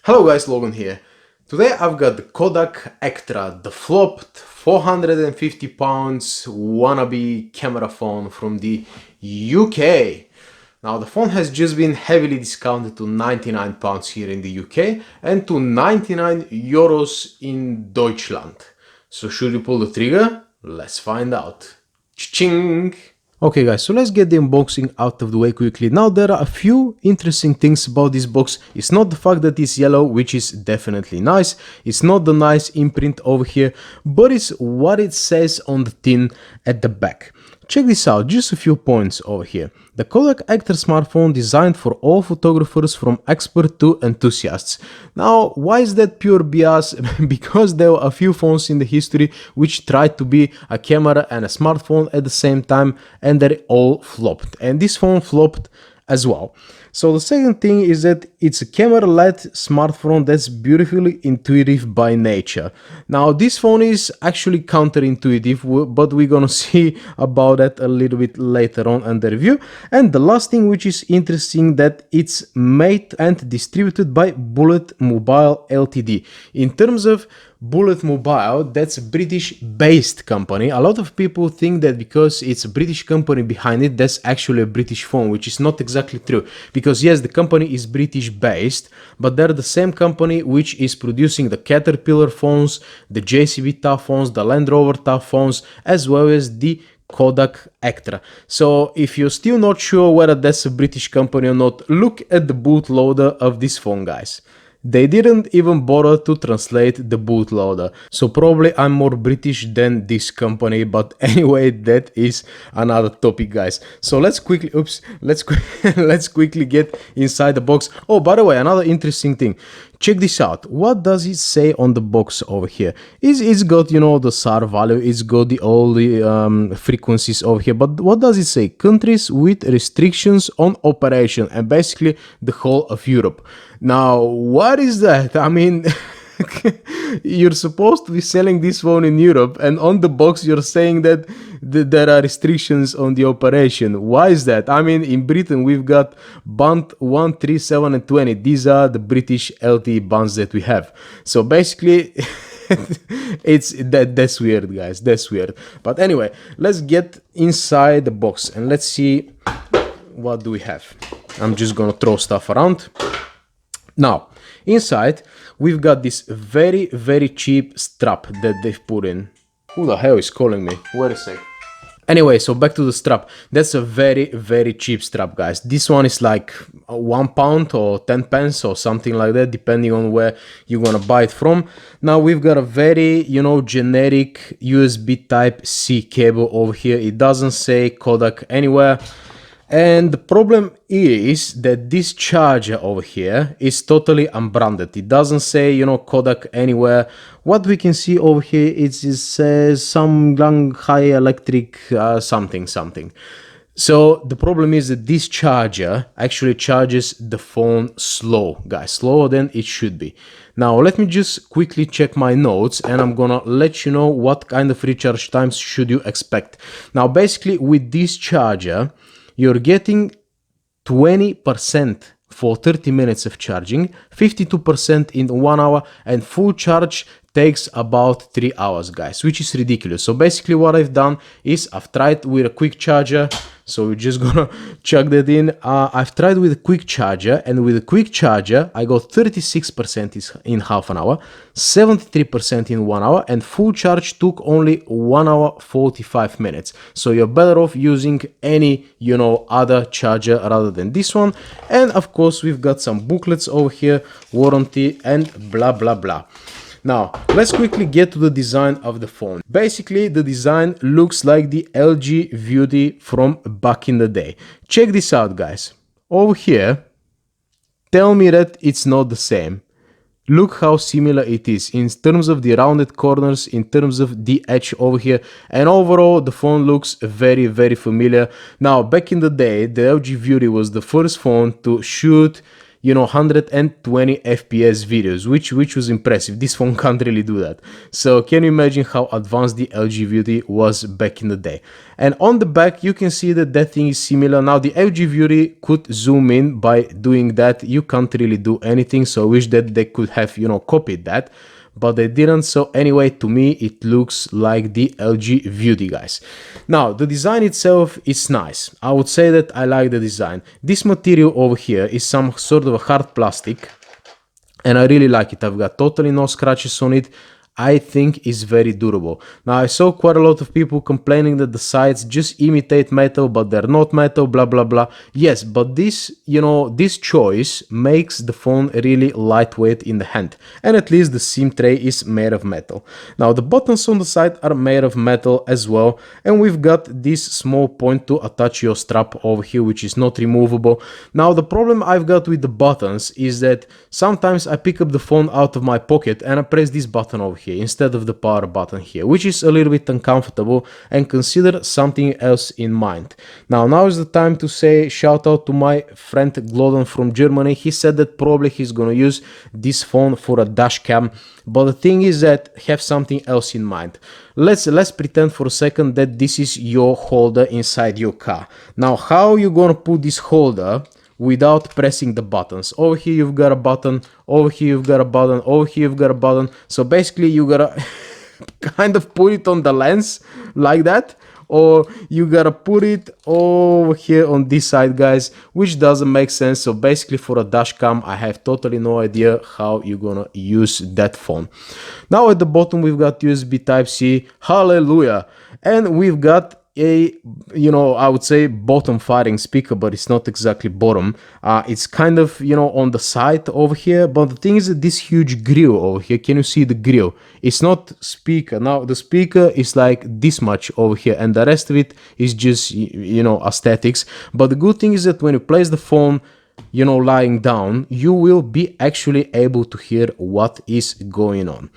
Hello guys, Logan here. Today I've got the Kodak Ektra, the flopped 450 pounds wannabe camera phone from the UK. Now the phone has just been heavily discounted to 99 pounds here in the UK and to 99 euros in Deutschland. So should you pull the trigger? Let's find out. Ching! Okay guys, so let's get the unboxing out of the way quickly. Now there are a few interesting things about this box. It's not the fact that it's yellow, which is definitely nice. It's not the nice imprint over here, but it's what it says on the tin at the back. Check this out, just a few points over here. The Kodak Ektra smartphone designed for all photographers from expert to enthusiasts. Now, why is that pure BS? Because there were a few phones in the history which tried to be a camera and a smartphone at the same time, and they all flopped. And this phone flopped as well. So the second thing is that it's a camera-led smartphone that's beautifully intuitive by nature. Now this phone is actually counterintuitive, but we're gonna see about that a little bit later on in the review. And the last thing which is interesting, that it's made and distributed by Bullet Mobile Ltd. In terms of Bullet Mobile, that's a British-based company. A lot of people think that because it's a British company behind it, that's actually a British phone, which is not exactly true. Because yes, the company is British-based, but they're the same company which is producing the Caterpillar phones, the JCB tough phones, the Land Rover tough phones, as well as the Kodak Ektra. So if you're still not sure whether that's a British company or not, look at the bootloader of this phone, guys. They didn't even bother to translate the bootloader. So probably I'm more British than this company, but anyway, that is another topic, guys. So let's quickly, let's quickly get inside the box. Oh, by the way, another interesting thing. Check this out. What does it say on the box over here? It's got, you know, the SAR value. It's got all the frequencies over here. But what does it say? Countries with restrictions on operation, and basically the whole of Europe. Now, what is that? I mean, you're supposed to be selling this phone in Europe, and on the box you're saying that there are restrictions on the operation. Why is that? I mean, in Britain we've got band 1, 3, 7 and 20. These are the British LTE bands that we have. So basically that's weird, guys. That's weird. But anyway, let's get inside the box and let's see what do we have. I'm just gonna throw stuff around. Now, inside, we've got this very, very cheap strap that they've put in. Who the hell is calling me? Wait a sec. Anyway, so back to the strap. That's a very, very cheap strap, guys. This one is like £1 or 10 pence or something like that, depending on where you're gonna buy it from. Now, we've got a very, you know, generic USB Type-C cable over here. It doesn't say Kodak anywhere. And the problem is that this charger over here is totally unbranded. It doesn't say, you know, Kodak anywhere. What we can see over here is it says some high electric something. So the problem is that this charger actually charges the phone slow, guys, slower than it should be. Now let me just quickly check my notes and I'm gonna let you know what kind of recharge times should you expect. Now basically with this charger, you're getting 20% for 30 minutes of charging, 52% in 1 hour, and full charge takes about 3 hours, guys, which is ridiculous. So basically what I've done is I've tried with a quick charger. So we're just gonna chuck that in. I've tried with a quick charger, and with a quick charger I got 36% in half an hour, 73% in 1 hour, and full charge took only 1 hour 45 minutes. So you're better off using any, you know, other charger rather than this one. And of course we've got some booklets over here, warranty and blah blah blah. Now, let's quickly get to the design of the phone. Basically, the design looks like the LG Beauty from back in the day. Check this out, guys. Over here, tell me that it's not the same. Look how similar it is in terms of the rounded corners, in terms of the edge over here, and overall the phone looks very, very familiar. Now, back in the day, the LG Beauty was the first phone to shoot, 120 FPS videos, which was impressive. This phone can't really do that. So can you imagine how advanced the LG Beauty was back in the day? And on the back, you can see that that thing is similar. Now the LG Beauty could zoom in. By doing that, you can't really do anything. So I wish that they could have, copied that, but they didn't. So anyway, to me, it looks like the LG Beauty, guys. Now, the design itself is nice. I would say that I like the design. This material over here is some sort of a hard plastic, and I really like it. I've got totally no scratches on it. I think is very durable. Now, I saw quite a lot of people complaining that the sides just imitate metal, but they're not metal, blah, blah, blah. Yes, but this, this choice makes the phone really lightweight in the hand. And at least the SIM tray is made of metal. Now, the buttons on the side are made of metal as well. And we've got this small point to attach your strap over here, which is not removable. Now, the problem I've got with the buttons is that sometimes I pick up the phone out of my pocket and I press this button over here instead of the power button here, which is a little bit uncomfortable, and consider something else in mind. Now is the time to say shout out to my friend Gloden from Germany. He said that probably he's gonna use this phone for a dash cam, but the thing is that have something else in mind. Let's pretend for a second that this is your holder inside your car. Now, how you gonna put this holder without pressing the buttons? Over here you've got a button, over here you've got a button, over here you've got a button. So basically you gotta kind of put it on the lens like that, or you gotta put it over here on this side, guys, which doesn't make sense. So basically for a dash cam, I have totally no idea how you're gonna use that phone. Now at the bottom we've got USB Type-C, hallelujah, and we've got a, I would say bottom firing speaker, but it's not exactly bottom. It's kind of, on the side over here. But the thing is that this huge grill over here, can you see the grill? It's not speaker. Now the speaker is like this much over here, and the rest of it is just, aesthetics. But the good thing is that when you place the phone, lying down, you will be actually able to hear what is going on.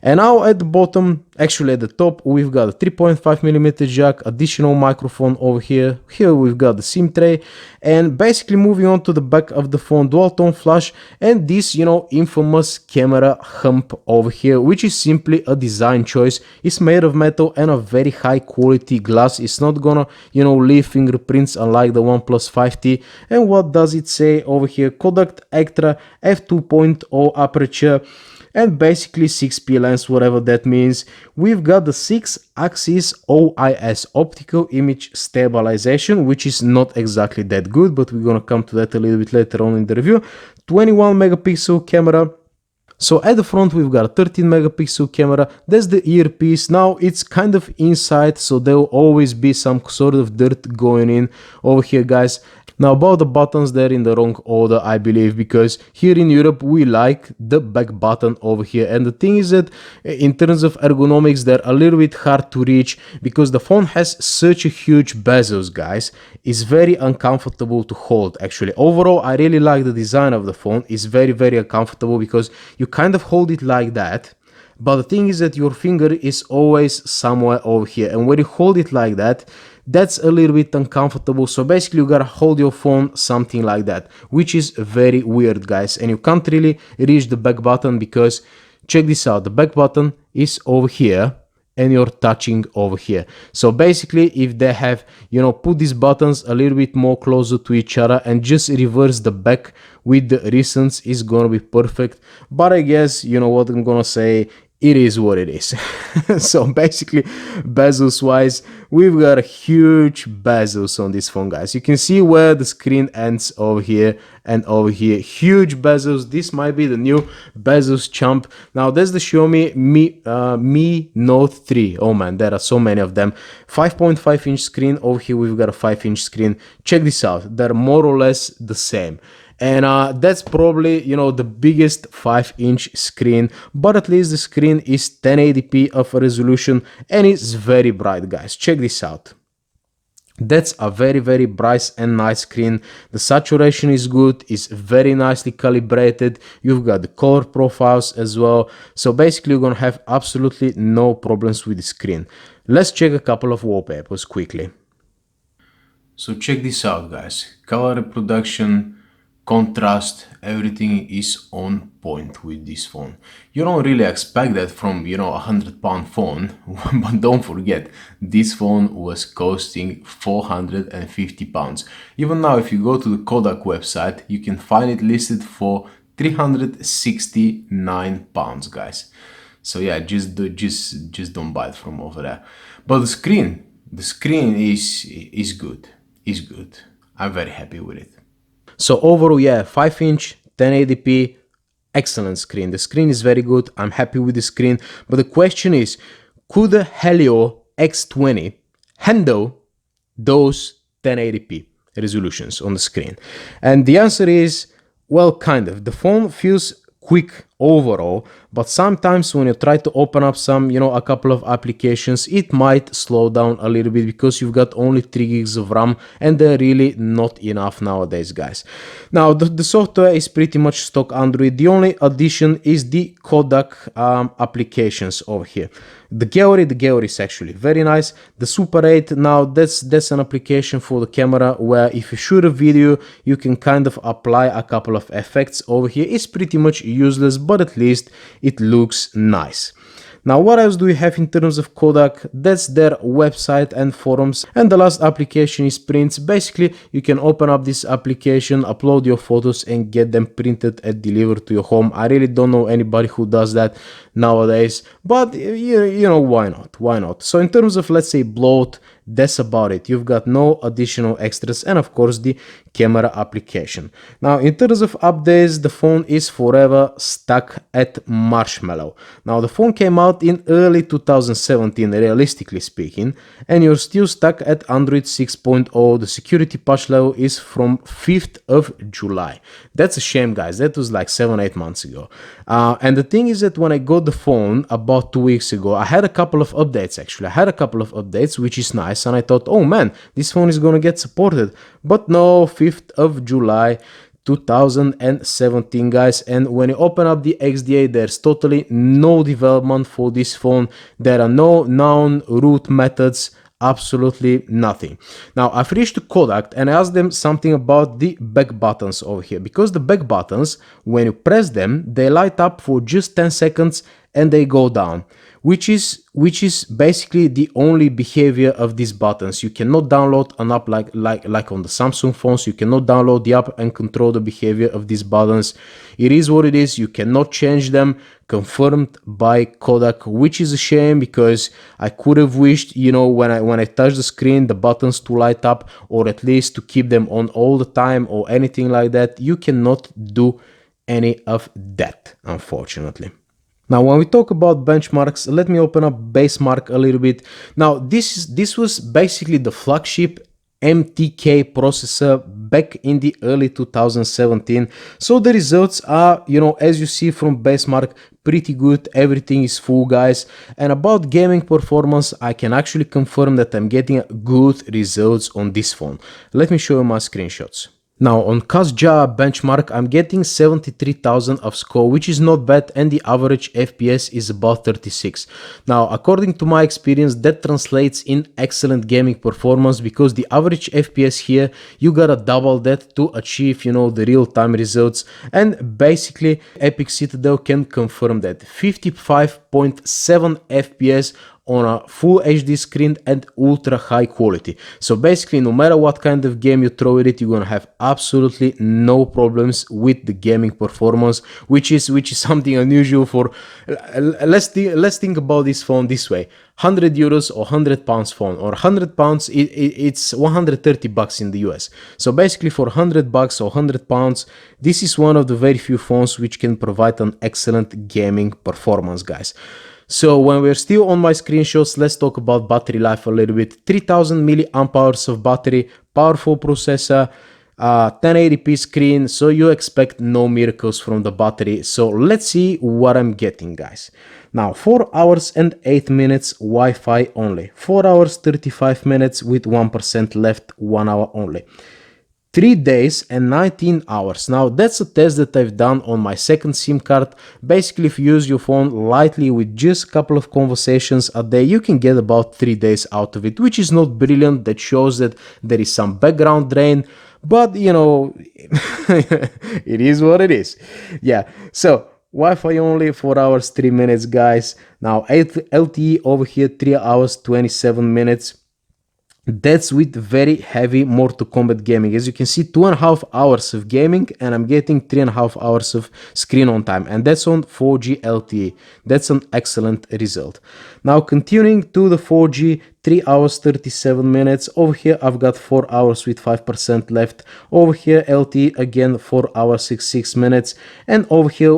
And now at the bottom, actually at the top, we've got a 3.5mm jack, additional microphone over here. Here we've got the SIM tray, and basically moving on to the back of the phone, dual tone flash, and this, infamous camera hump over here, which is simply a design choice. It's made of metal and a very high quality glass. It's not gonna, leave fingerprints unlike the OnePlus 5T. And what does it say over here? Kodak Ektra f2.0 aperture, and basically 6p lens, whatever that means. We've got the 6-axis OIS, optical image stabilization, which is not exactly that good, but we're gonna come to that a little bit later on in the review. 21 megapixel camera. So at the front we've got a 13 megapixel camera. That's the earpiece. Now it's kind of inside, so there will always be some sort of dirt going in over here, guys. Now about the buttons, they're in the wrong order, I believe, because here in Europe we like the back button over here. And the thing is that in terms of ergonomics, they're a little bit hard to reach because the phone has such a huge bezels, guys. It's very uncomfortable to hold, actually. Overall, I really like the design of the phone. It's very, very uncomfortable because you kind of hold it like that. But the thing is that your finger is always somewhere over here. And when you hold it like that, that's a little bit uncomfortable. So basically you gotta hold your phone something like that, which is very weird, guys. And you can't really reach the back button because check this out, the back button is over here and you're touching over here. So basically if they have, put these buttons a little bit more closer to each other and just reverse the back with the recents, is gonna be perfect. But I guess, what I'm gonna say, it is what it is. So basically, bezels wise, we've got a huge bezels on this phone, guys. You can see where the screen ends over here and over here. Huge bezels. This might be the new bezels champ. Now there's the Xiaomi Mi Note 3. Oh man, there are so many of them. 5.5-inch screen. Over here we've got a 5-inch screen. Check this out. They're more or less the same. And that's probably, the biggest 5-inch screen, but at least the screen is 1080p of a resolution and it's very bright, guys. Check this out. That's a very, very bright and nice screen. The saturation is good, it's very nicely calibrated. You've got the color profiles as well. So basically you're gonna have absolutely no problems with the screen. Let's check a couple of wallpapers quickly. So check this out, guys. Color reproduction, contrast, everything is on point with this phone. You don't really expect that from, you know, a £100 phone, but don't forget, this phone was costing £450. Even now, if you go to the Kodak website, you can find it listed for £369, guys. So yeah, just don't buy it from over there. But the screen is good. Is good. I'm very happy with it. So overall, yeah, 5-inch, 1080p, excellent screen. The screen is very good. I'm happy with the screen. But the question is, could the Helio X20 handle those 1080p resolutions on the screen? And the answer is, well, kind of. The phone feels quick overall, but sometimes when you try to open up some, you know, a couple of applications, it might slow down a little bit because you've got only 3 gigs of RAM, and they're really not enough nowadays, guys. Now the software is pretty much stock Android. The only addition is the Kodak applications over here. The gallery is actually very nice. The Super 8, now that's an application for the camera where if you shoot a video, you can kind of apply a couple of effects over here. It's pretty much useless, but at least it looks nice. Now, what else do we have in terms of Kodak? That's their website and forums. And the last application is prints. Basically, you can open up this application, upload your photos, and get them printed and delivered to your home. I really don't know anybody who does that nowadays, but you know, why not? Why not? So in terms of, let's say, bloat, that's about it. You've got no additional extras, and of course the camera application. Now in terms of updates, the phone is forever stuck at Marshmallow. Now the phone came out in early 2017, realistically speaking, and you're still stuck at Android 6.0. The security patch level is from 5th of July. That's a shame, guys. That was like 7-8 months ago. And the thing is that when I got the phone about 2 weeks ago, I had a couple of updates actually. I had a couple of updates, which is nice, and I thought, oh man, this phone is gonna get supported. But no, 5th of July 2017, guys. And when you open up the XDA, there's totally no development for this phone. There are no known root methods, absolutely nothing. Now I've reached to Kodak and I asked them something about the back buttons over here, because the back buttons, when you press them, they light up for just 10 seconds and they go down, which is basically the only behavior of these buttons. You cannot download an app like on the Samsung phones. You cannot download the app and control the behavior of these buttons. It is what it is. You cannot change them. Confirmed by Kodak, which is a shame, because I could have wished, you know, when I touch the screen, the buttons to light up, or at least to keep them on all the time or anything like that. You cannot do any of that, unfortunately. Now, when we talk about benchmarks, let me open up Basemark a little bit. Now, this was basically the flagship MTK processor back in the early 2017. So the results are, you know, as you see from Basemark, pretty good. Everything is full, guys. And about gaming performance, I can actually confirm that I'm getting good results on this phone. Let me show you my screenshots. Now on CASJA benchmark, I'm getting 73,000 of score, which is not bad, and the average FPS is about 36. Now, according to my experience, that translates in excellent gaming performance, because the average FPS here, you gotta double that to achieve, you know, the real-time results. And basically, Epic Citadel can confirm that 55.7 FPS on a full HD screen and ultra high quality. So basically, no matter what kind of game you throw at it, you're gonna have absolutely no problems with the gaming performance, which is something unusual for. Let's think about this phone this way: €100 or £100 phone, or £100, it's 130 bucks in the US. So basically, for $100 or £100, this is one of the very few phones which can provide an excellent gaming performance, guys. So when we're still on my screenshots, let's talk about battery life a little bit. 3000 milliamp hours of battery, powerful processor, 1080p screen, so you expect no miracles from the battery. So let's see what I'm getting, guys. Now 4 hours and 8 minutes Wi-Fi only, 4 hours 35 minutes with 1% left, 1 hour only. 3 days and 19 hours. Now that's a test that I've done on my second SIM card. Basically, if you use your phone lightly with just a couple of conversations a day, you can get about 3 days out of it, which is not brilliant. That shows that there is some background drain, but you know, it is what it is. Yeah, so Wi-Fi only 4 hours 3 minutes, guys. Now LTE over here 3 hours 27 minutes. That's with very heavy Mortal Kombat gaming. As you can see, 2.5 hours of gaming, and I'm getting 3.5 hours of screen on time, and that's on 4G LTE. That's an excellent result. Now continuing to the 4G, 3 hours 37 minutes. Over here I've got 4 hours with 5% left. Over here LTE again 4 hours 66 minutes, and over here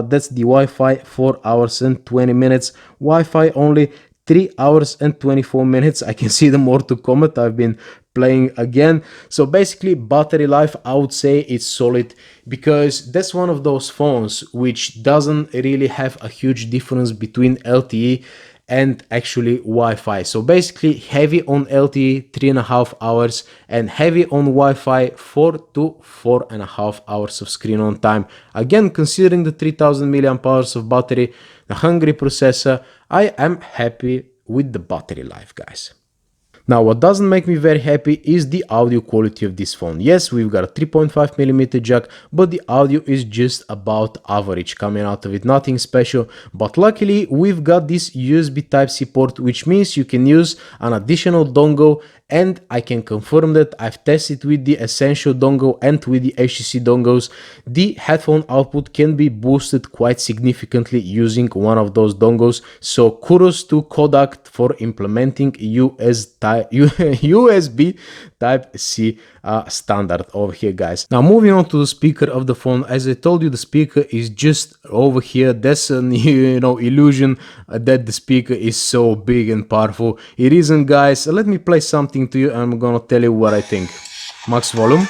that's the Wi-Fi 4 hours and 20 minutes. Wi-Fi only 3 hours and 24 minutes. I can see the Mortal Kombat I've been playing again. So basically battery life, I would say it's solid, because that's one of those phones which doesn't really have a huge difference between LTE and actually Wi-Fi. So basically heavy on LTE 3.5 hours, and heavy on Wi-Fi 4 to 4.5 hours of screen on time. Again, considering the 3000 milliamp hours of battery, the hungry processor, I am happy with the battery life, guys. Now, what doesn't make me very happy is the audio quality of this phone. Yes, we've got a 3.5mm jack, but the audio is just about average coming out of it, nothing special. But luckily, we've got this USB Type-C port, which means you can use an additional dongle, and I can confirm that I've tested with the Essential dongle and with the HTC dongles. The headphone output can be boosted quite significantly using one of those dongles. So kudos to Kodak for implementing USB Type-C standard over here, guys. Now moving on to the speaker of the phone. As I told you, the speaker is just over here. That's an illusion that the speaker is so big and powerful. It isn't, guys. Let me play something to you and I'm gonna tell you what I think. Max volume.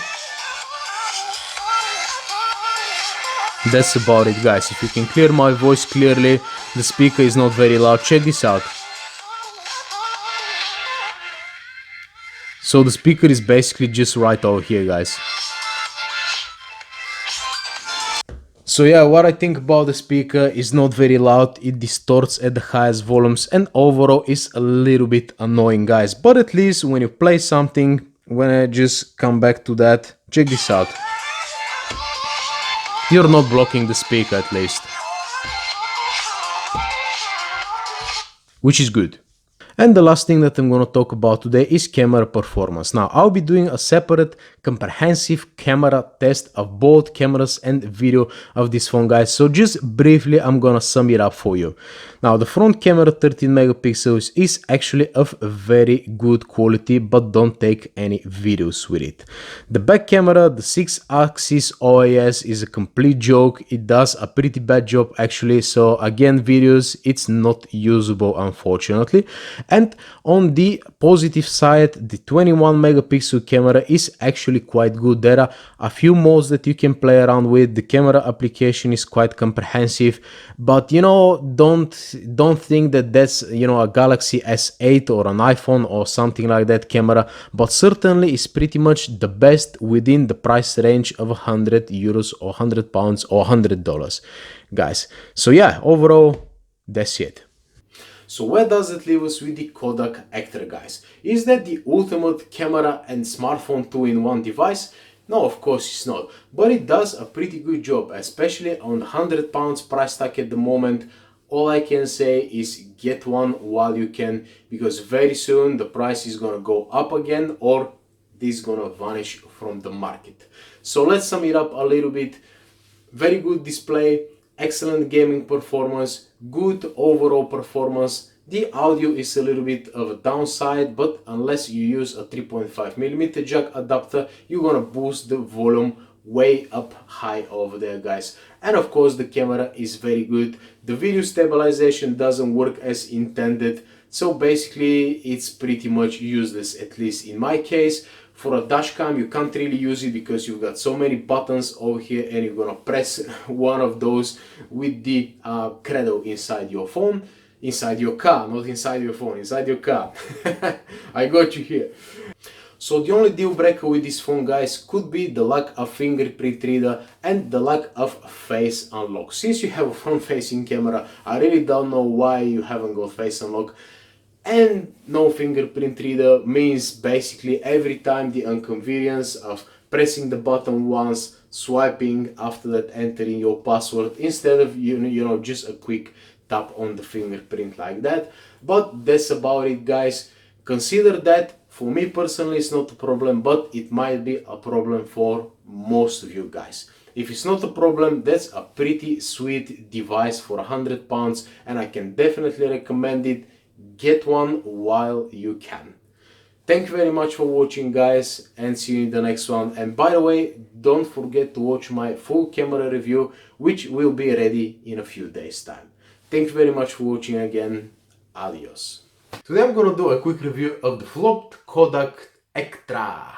That's about it, guys. If you can hear my voice clearly, the speaker is not very loud. Check this out. So the speaker is basically just right over here, guys. So yeah, what I think about the speaker is not very loud, it distorts at the highest volumes, and overall is a little bit annoying, guys. But at least when you play something, when I just come back to that, check this out. You're not blocking the speaker at least, which is good. And the last thing that I'm going to talk about today is camera performance. Now, I'll be doing a separate comprehensive camera test of both cameras and video of this phone, guys. So just briefly, I'm going to sum it up for you. Now, the front camera 13 megapixels is actually of very good quality, but don't take any videos with it. The back camera, the 6-axis OIS, is a complete joke. It does a pretty bad job actually. So again, videos, it's not usable, unfortunately. And on the positive side, the 21 megapixel camera is actually quite good. There are a few modes that you can play around with. The camera application is quite comprehensive, but don't think that that's a Galaxy S8 or an iPhone or something like that camera, but certainly is pretty much the best within the price range of 100 euros or 100 pounds or $100, guys. So yeah, overall, that's it. So where does it leave us with the Kodak Ektra, guys? Is that the ultimate camera and smartphone 2-in-1 device? No, of course it's not, but it does a pretty good job, especially on £100 price tag at the moment. All I can say is get one while you can, because very soon the price is gonna go up again, or this is gonna vanish from the market. So let's sum it up a little bit. Very good display, excellent gaming performance, good overall performance. The audio is a little bit of a downside, but unless you use a 3.5mm jack adapter, you're gonna boost the volume way up high over there, guys. And of course the camera is very good. The video stabilization doesn't work as intended, so basically it's pretty much useless, at least in my case. For a dashcam you can't really use it because you've got so many buttons over here, and you're gonna press one of those with the credo inside your phone, inside your car, not inside your phone, inside your car. I got you here. So the only deal breaker with this phone, guys, could be the lack of fingerprint reader and the lack of face unlock. Since you have a front facing camera, I really don't know why you haven't got face unlock. And no fingerprint reader means basically every time the inconvenience of pressing the button once, swiping, after that entering your password instead of just a quick tap on the fingerprint like that. But that's about it, guys. Consider that for me personally it's not a problem, but it might be a problem for most of you guys. If it's not a problem, that's a pretty sweet device for £100, and I can definitely recommend it. Get one while you can. Thank you very much for watching, guys, and see you in the next one. And by the way, don't forget to watch my full camera review, which will be ready in a few days time. Thank you very much for watching again. Adios. Today I'm gonna do a quick review of the flopped Kodak Ektra.